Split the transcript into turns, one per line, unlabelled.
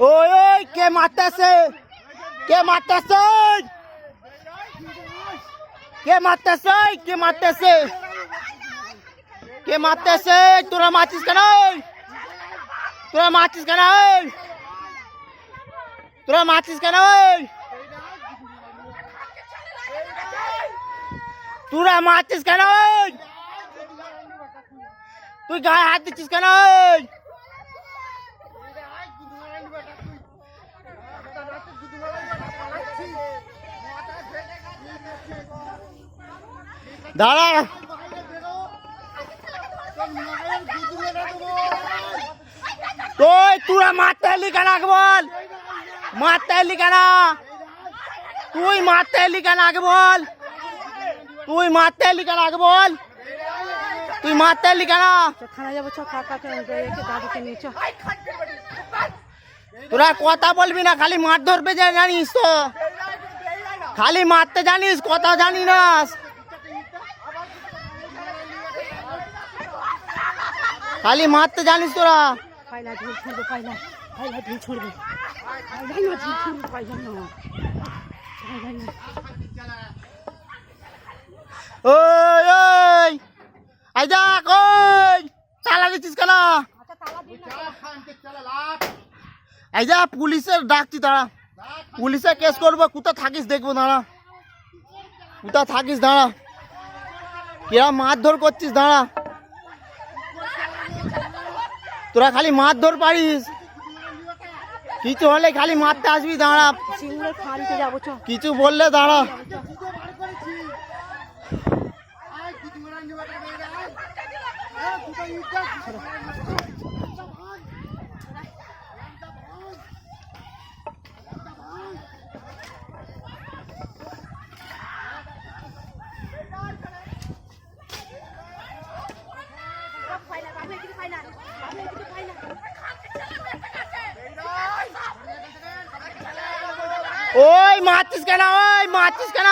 ওই ওই কে মারতেছে, কে মারতেছে, কে মারতেছে, কে মারতেছে, কে মারতেছে? তোরা মারছিস কেন? তোরা মারছিস কেন? তোরা মারছিস কেন? তোরা মারছিস কেন? তুই গায়ে হাত দিচ্ছিস কেন? দাঁড়া, তোরা মারতে এলি কেন আগে বল? মারতে এলি কেন? তুই মারতে এলি কেন আগে বল? তুই মারতে এলি কেন আগে বল? তুই মারতে এলি কেন? তোরা কথা বলবি না, খালি মার ধরবে জানিস তো, খালি মারতে জানিস, কথা জানি না। খালি মারতে জানিস তোরা। ওই ওই আইজা কই তালা দিচ্ছিস কেন? আইজা পুলিশের ডাকছি, দাঁড়া, পুলিশে কেস করবো। কোথা থাকিস দেখবো, দাঁড়া, কোথা থাকিস, দাঁড়া, কিরা মারধর করছিস, দাঁড়া। তোরা খালি মারধর পারিস, কিছু হলে খালি মারতে আসবি, দাঁড়া, কিছু বললে দাঁড়া। ওই মারছিস কেন? ওই মারছিস কেন?